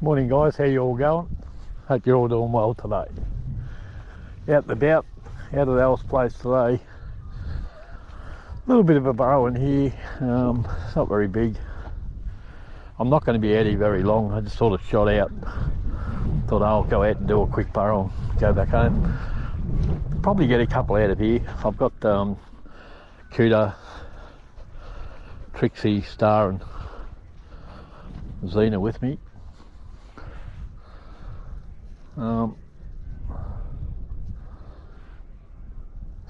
Morning guys, how you all going? Hope you're all doing well today. Out and about, out of Alice place today. A little bit of a burrow in here, it's not very big. I'm not going to be out here very long, I just sort of shot out. Thought I'll go out and do a quick burrow and go back home. Probably get a couple out of here. I've got Cooter, Trixie, Star and Xena with me.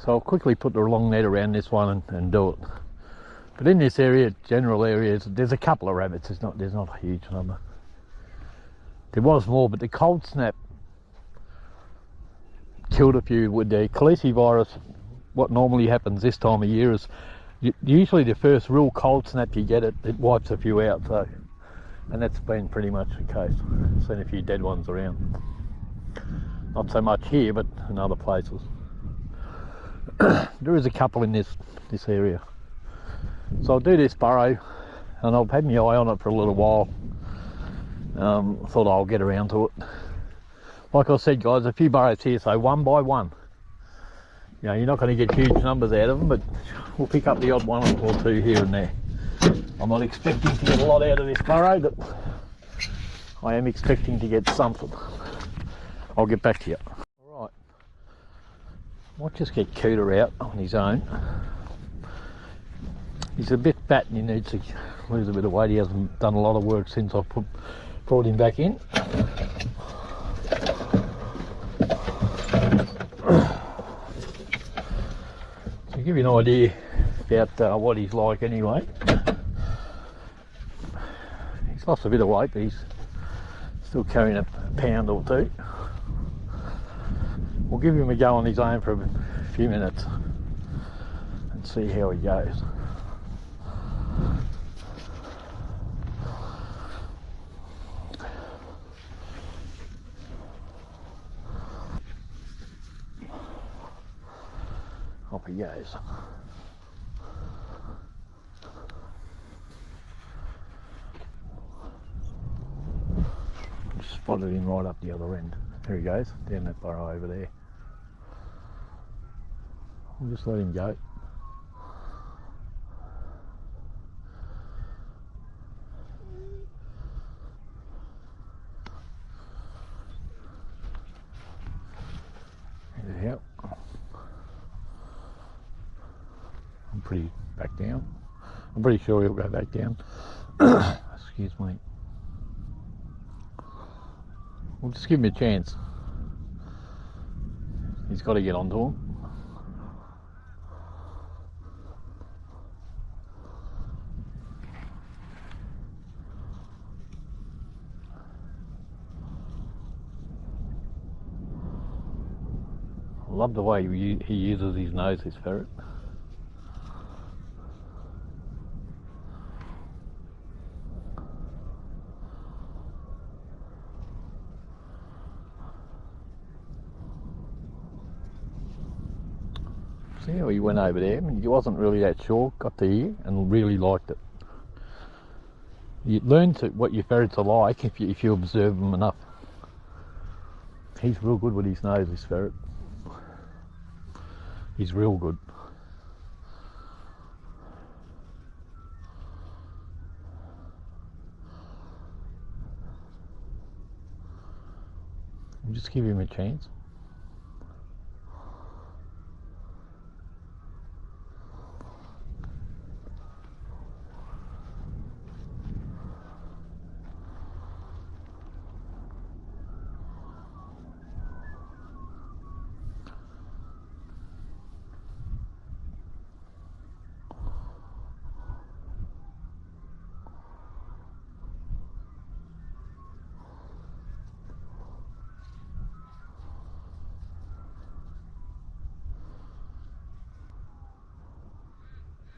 So I'll quickly put the long net around this one and do it. But in this area, general areas, there's a couple of rabbits. There's not a huge number. There was more, but the cold snap killed a few. With the calicivirus, what normally happens this time of year is usually the first real cold snap you get, it wipes a few out. So, and that's been pretty much the case. Seen a few dead ones around. Not so much here, but in other places. There is a couple in this area. So I'll do this burrow and I've had my eye on it for a little while. Thought I'll get around to it. Like I said guys, a few burrows here, so one by one. You know, you're not going to get huge numbers out of them, but we'll pick up the odd one or two here and there. I'm not expecting to get a lot out of this burrow, but I am expecting to get something. I'll get back to you. Alright, might just get Cooter out on his own. He's a bit fat and he needs to lose a bit of weight. He hasn't done a lot of work since I brought him back in. To give you an idea about what he's like anyway. He's lost a bit of weight, but he's still carrying a pound or two. We'll give him a go on his own for a few minutes and see how he goes. Off he goes. Just spotted him right up the other end. There he goes, down that burrow over there. We'll just let him go. Yeah. I'm pretty back down. I'm pretty sure he'll go back down. Excuse me. We'll just give him a chance. He's got to get onto him. I love the way he uses his nose, this ferret. See how he went over there? I mean, he wasn't really that sure, got to here and really liked it. You learn what your ferrets are like if you observe them enough. He's real good with his nose, this ferret. He's real good. We'll just give him a chance.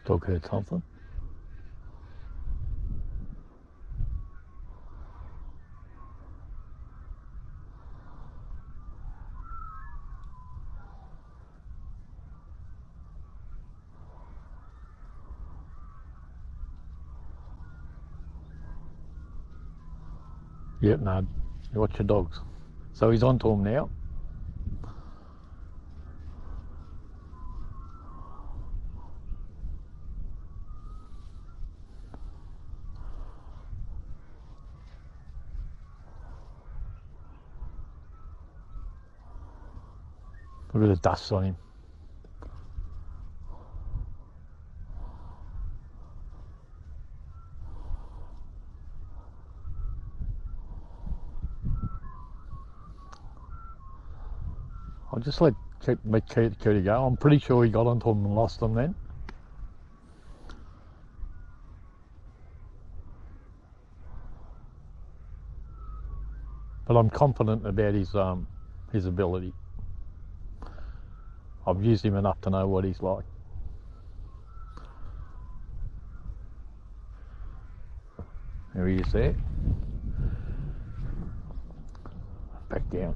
Dog heard something. Yeah, no, you watch your dogs. So he's onto him now. A bit of dust on him. I'll just let Cooter go. I'm pretty sure he got onto him and lost him then. But I'm confident about his ability. I've used him enough to know what he's like. There he is there. Back down.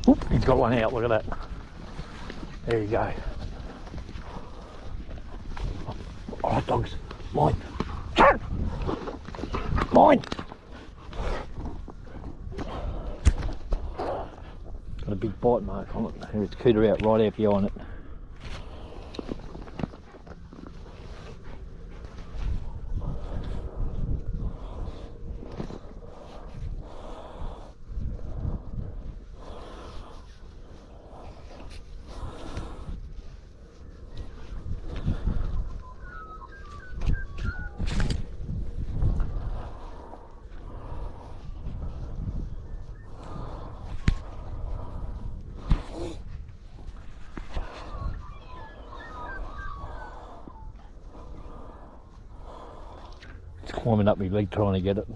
Oop, he's got one out, look at that. There you go. Alright dogs, mine. Mine! Got a big bite mark on it. There's Cooter out right out behind it. Climbing up my leg trying to get it.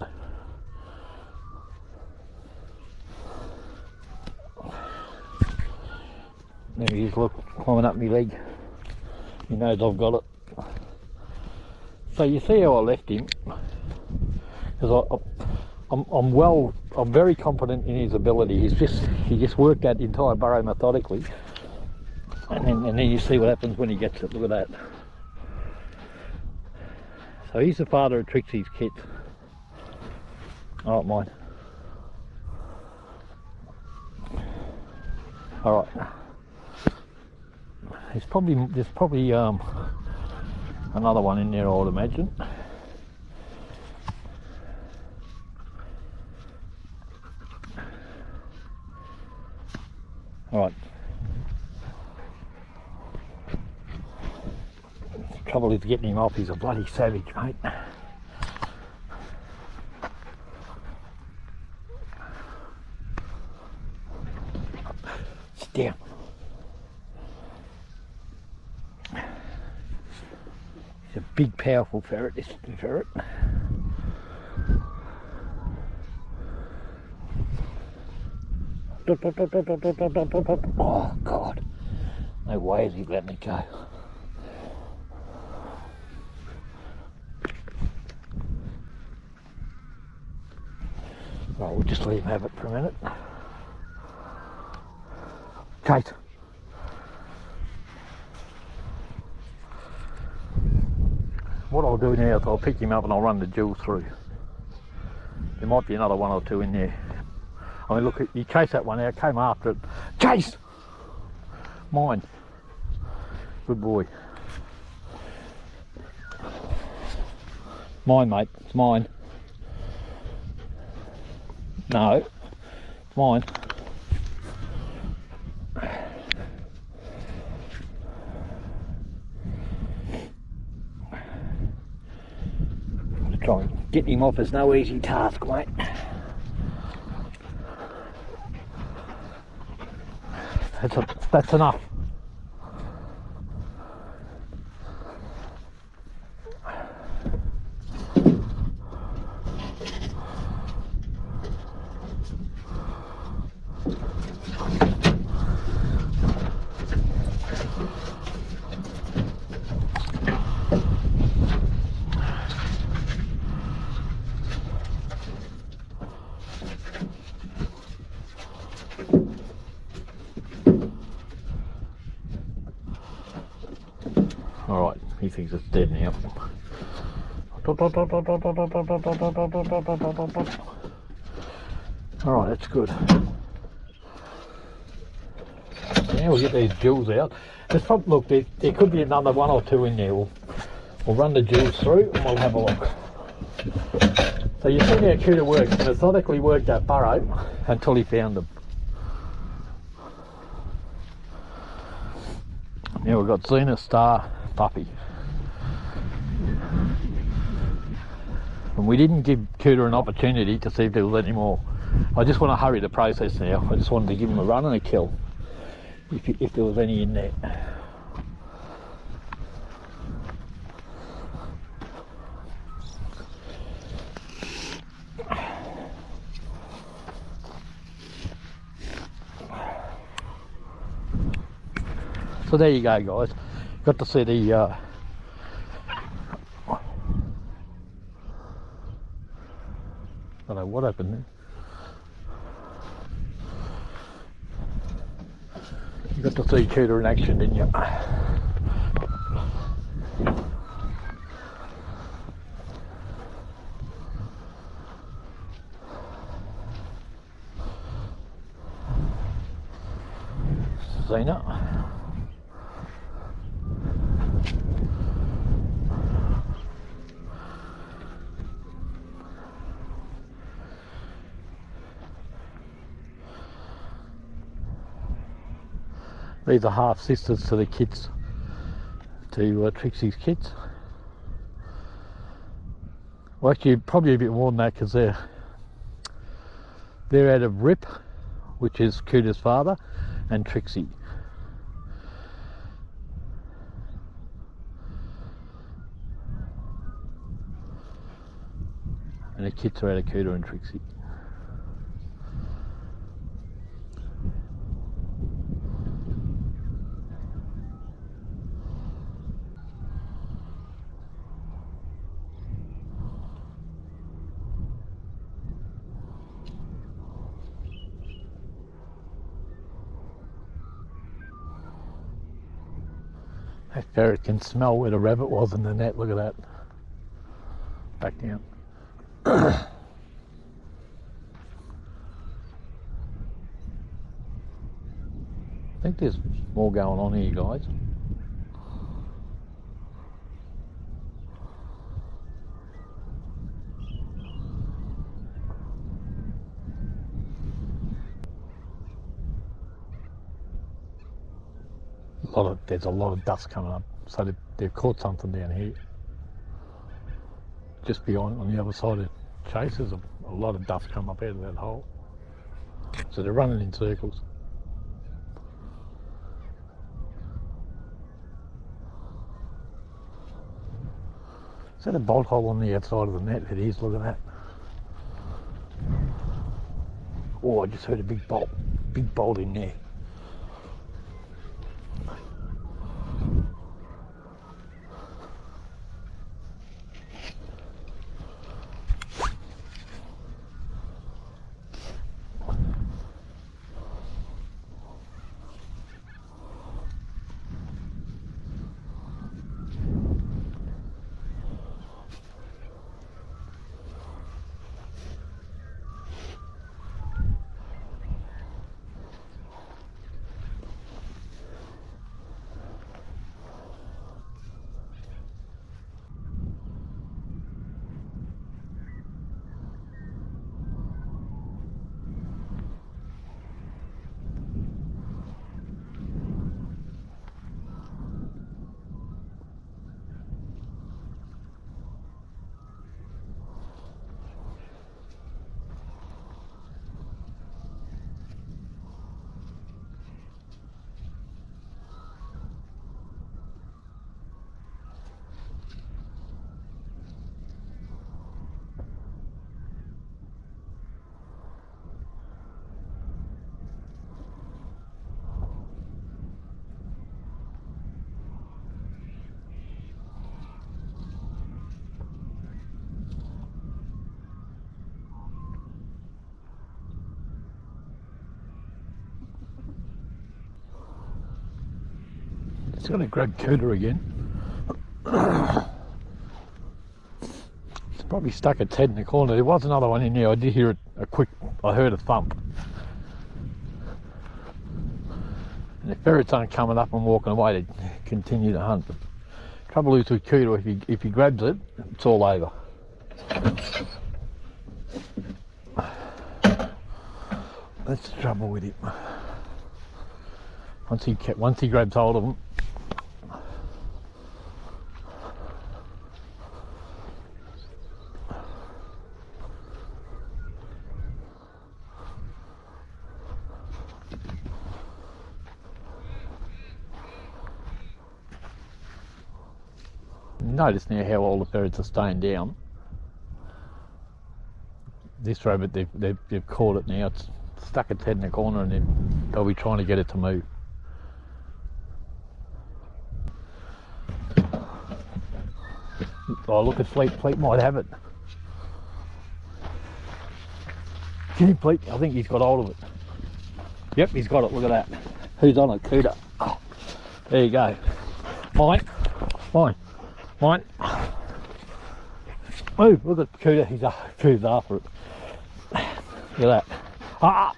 There he is, look, climbing up my leg. He knows I've got it. So you see how I left him? Because I'm very confident in his ability. He just worked that entire burrow methodically, and then you see what happens when he gets it. Look at that. So he's the father of Trixie's kit. Alright, mine. Alright. There's probably another one in there, I would imagine. Alright. Trouble is getting him off. He's a bloody savage, mate. Sit down. He's a big, powerful ferret, this ferret. Oh God, no way is he letting it go. Right, we'll just let him have it for a minute. Kate. What I'll do now is I'll pick him up and I'll run the jewels through. There might be another one or two in there. I mean, look, you chase that one out, came after it. Chase! Mine. Good boy. Mine, mate, it's mine. No, it's mine. Try and get him off is no easy task, mate. That's enough. Alright, he thinks it's dead now. Alright, that's good. Now we'll get these jewels out. Look, there could be another one or two in there. We'll run the jewels through and we'll have a look. So you see how Cooter works. He methodically worked that burrow until he found them. Now we've got Zenith Star puppy. And we didn't give Cooter an opportunity to see if there was any more. I just want to hurry the process now. I just wanted to give him a run and a kill if there was any in there. So there you go, guys. Got to see the I don't know what happened there. You got to see Cooter in action, didn't you? Zena. These are half sisters to the kids, to Trixie's kids. Well, actually, probably a bit more than that because they're out of Rip, which is Cooter's father, and Trixie. And the kids are out of Cooter and Trixie. That ferret can smell where the rabbit was in the net. Look at that. Back down. I think there's more going on here, guys. There's a lot of dust coming up, so they've caught something down here. Just beyond, on the other side of Chase, there's a lot of dust come up out of that hole. So they're running in circles. Is that a bolt hole on the outside of the net? It is, look at that. Oh, I just heard a big bolt in there. He's going to grab Cooter again. It's probably stuck its head in the corner. There was another one in there. I did hear I heard a thump. And the ferrets aren't coming up and walking away, they continue to hunt. But trouble is with Cooter, if he grabs it, it's all over. That's the trouble with him. Once he grabs hold of him. Notice now how all the ferrets are staying down. This rabbit, they've caught it now. It's stuck its head in the corner, and then they'll be trying to get it to move. Oh, look at Fleet. Fleet might have it. Can you, Fleet? I think he's got hold of it. Yep, he's got it. Look at that. Who's on it? Cooter. Oh, there you go. Mine. Move. Look at Cooter. He's after it. Look at that. Ah!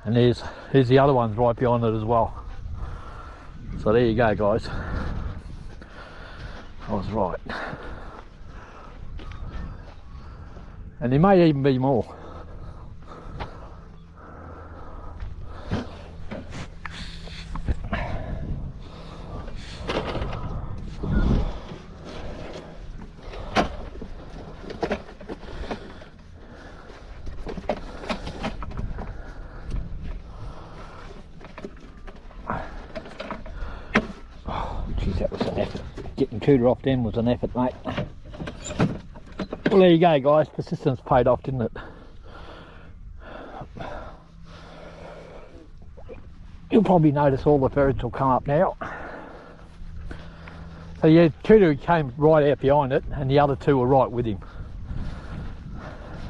And there's the other ones right behind it as well. So there you go, guys. I was right. And there may even be more. That was an effort. Getting Cooter off them was an effort, mate. Well, there you go, guys. Persistence paid off, didn't it? You'll probably notice all the ferrets will come up now. So yeah, Cooter came right out behind it, and the other two were right with him.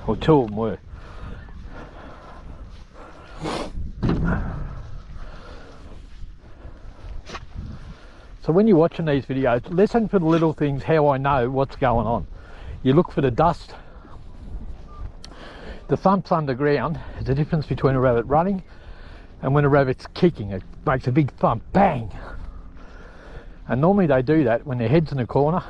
Or two of them were. So when you're watching these videos, listen for the little things, how I know what's going on. You look for the dust. The thumps underground is the difference between a rabbit running and when a rabbit's kicking. It makes a big thump, bang. And normally they do that when their head's in the corner.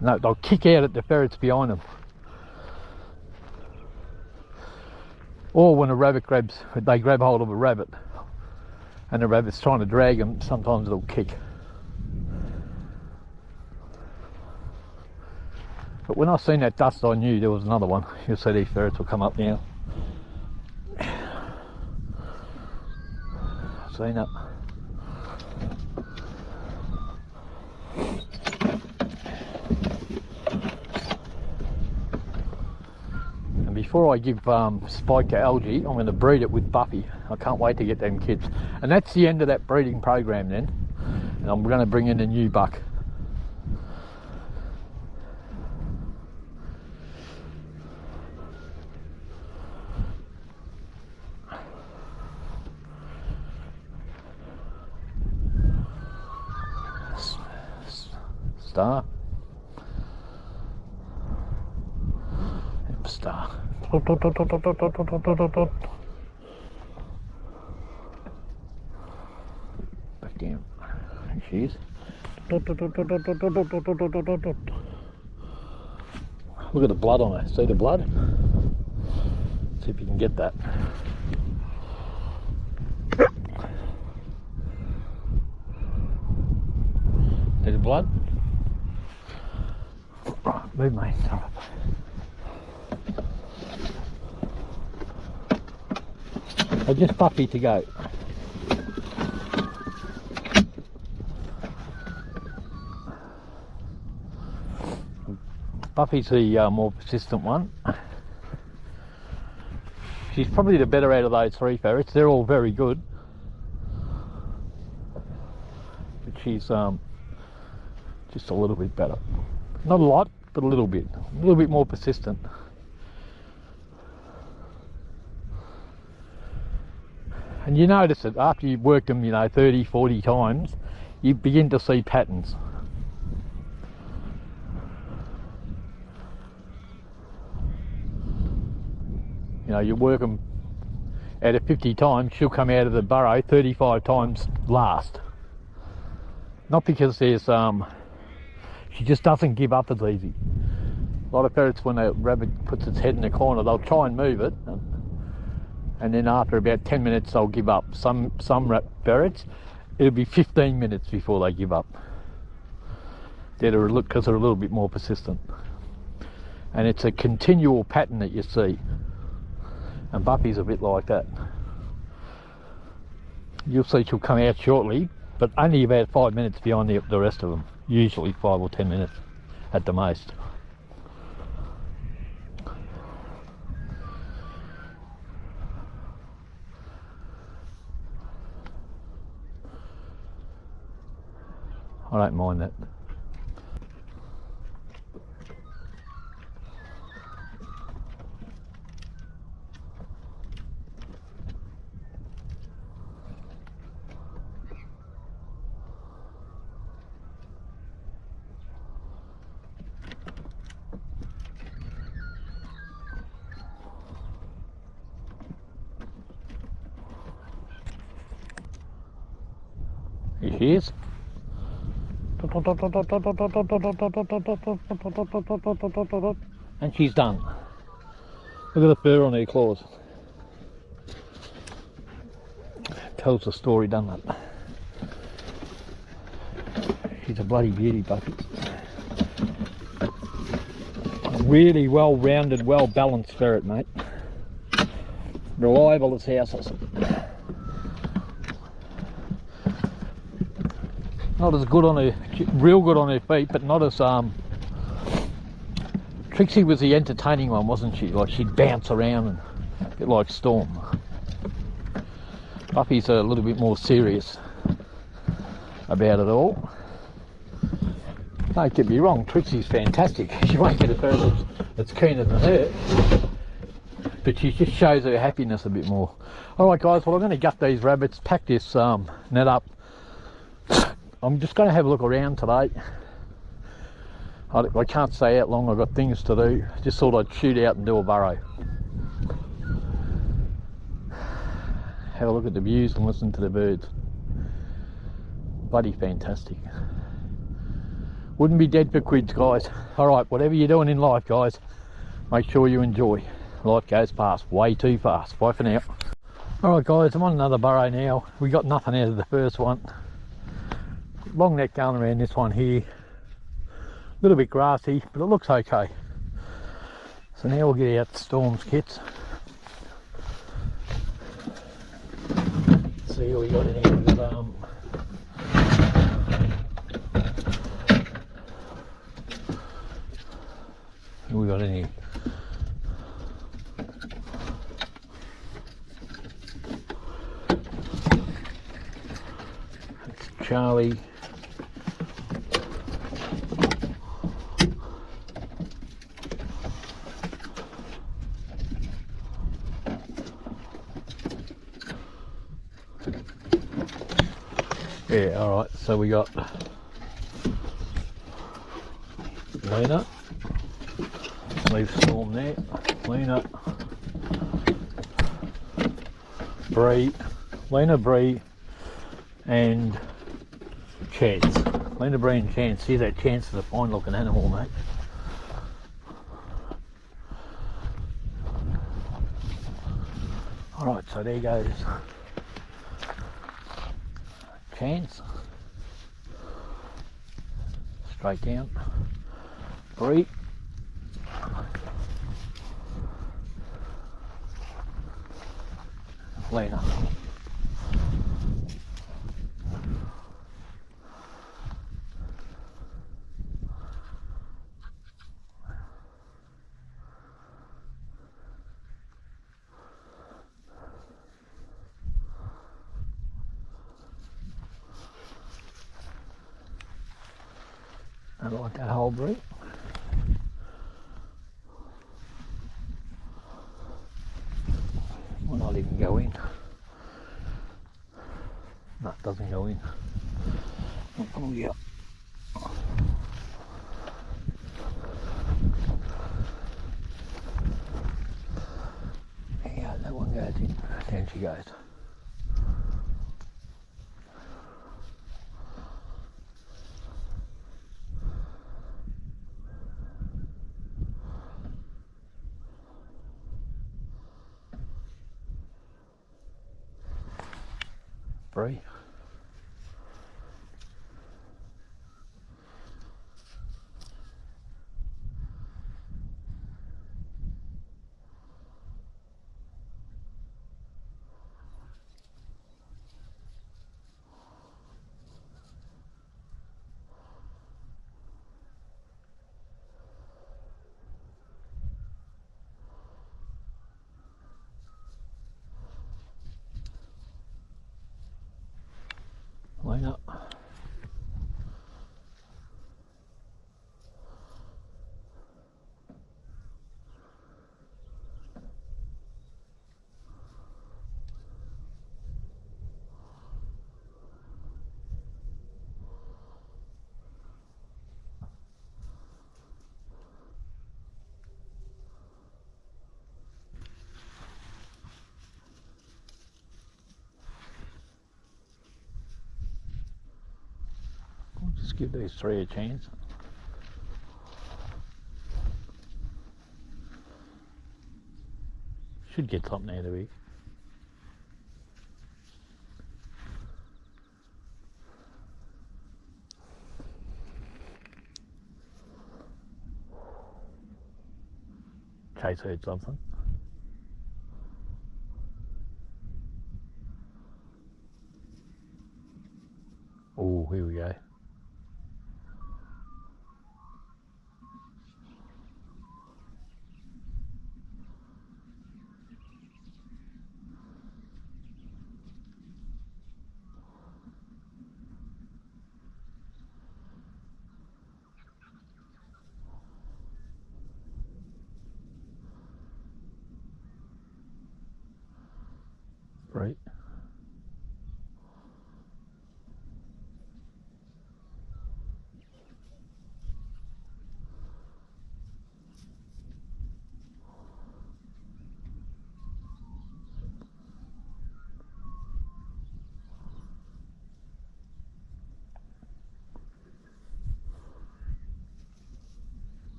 No, they'll kick out at the ferrets behind them. Or when a rabbit they grab hold of a rabbit and the rabbit's trying to drag them, sometimes it'll kick. But when I seen that dust, I knew there was another one. You'll see these ferrets will come up now. Seen it. And before I give Spike to algae, I'm going to breed it with Buffy. I can't wait to get them kids. And that's the end of that breeding program then. And I'm going to bring in a new buck. Star. Star. Back down. There she is. Look at the blood on her. See the blood? See if you can get that. See the blood? Right, move mate. So just Buffy to go. Buffy's the more persistent one. She's probably the better out of those three ferrets. They're all very good, but she's just a little bit better. Not a lot, but a little bit more persistent. And you notice it after you've worked them, you know, 30, 40 times, you begin to see patterns. You know, you work them out of 50 times, she'll come out of the burrow 35 times last. Not because there's, she just doesn't give up as easy. A lot of ferrets, when a rabbit puts its head in the corner, they'll try and move it, and then after about 10 minutes they'll give up. Some ferrets, it'll be 15 minutes before they give up. Because they're a little bit more persistent. And it's a continual pattern that you see. And Buffy's a bit like that. You'll see she'll come out shortly, but only about 5 minutes behind the rest of them. Usually 5 or 10 minutes at the most. I don't mind that. Here she is. And she's done. Look at the fur on her claws. Tells the story, doesn't it? She's a bloody beauty, Buffy. A really well-rounded, well-balanced ferret, mate. Reliable as houses. Not as good on her, real good on her feet, but not as, Trixie was the entertaining one, wasn't she? Like, she'd bounce around and a bit like Storm. Buffy's a little bit more serious about it all. Don't get me wrong, Trixie's fantastic. She won't get a ferret that's keener than her, but she just shows her happiness a bit more. Alright guys, well I'm going to gut these rabbits, pack this net up. I'm just going to have a look around today. I can't stay out long, I've got things to do. Just thought I'd shoot out and do a burrow. Have a look at the views and listen to the birds. Bloody fantastic. Wouldn't be dead for quids, guys. Alright, whatever you're doing in life, guys, make sure you enjoy. Life goes past way too fast. Bye for now. Alright guys, I'm on another burrow now. We got nothing out of the first one. Long neck going around this one here. A little bit grassy, but it looks okay. So now we'll get out Storm's kits. See what we got in here with what we got in here. It's Charlie. Yeah, alright, so we got Lena, leave Storm there, Lena, Bree, Lena, Bree and Chance. Lena, Bree and Chance. See, that Chance is a fine looking animal, mate. Alright, so there goes Chance, straight down, Bree, Lena. I like that whole Bree. Might not even go in. doesn't go in. Oh yeah. Yeah, that one goes in. Down she goes. Three. Line up. We'll just give these three a chance. Should get something out of it. Chase heard something. Oh, here we go. Right.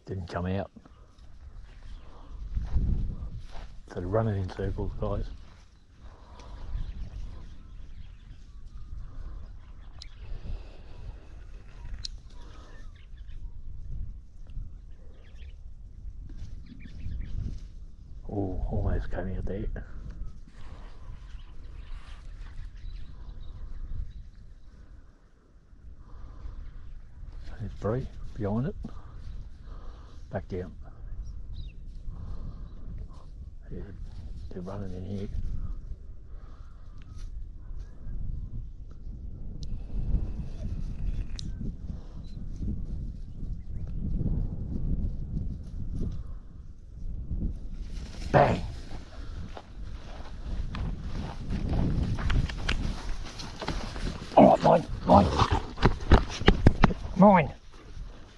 Didn't come out. So they're running in circles, guys. Oh, almost came out there. There's Bree behind it. Back down. Yeah, they're running in here. Bang! Oh, mine, mine, mine,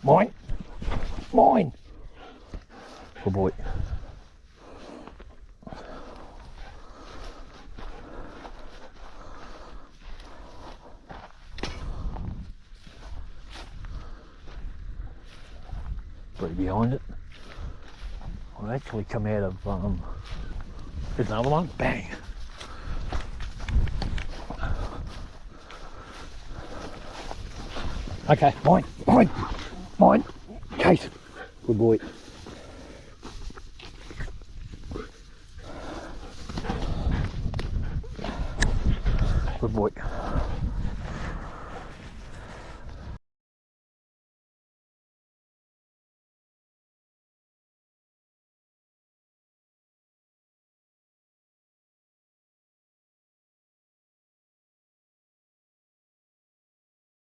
mine, mine. Good boy. Three behind it. I'll actually come out of, there's another one, bang. Okay, mine, Kate, good boy. Good boy.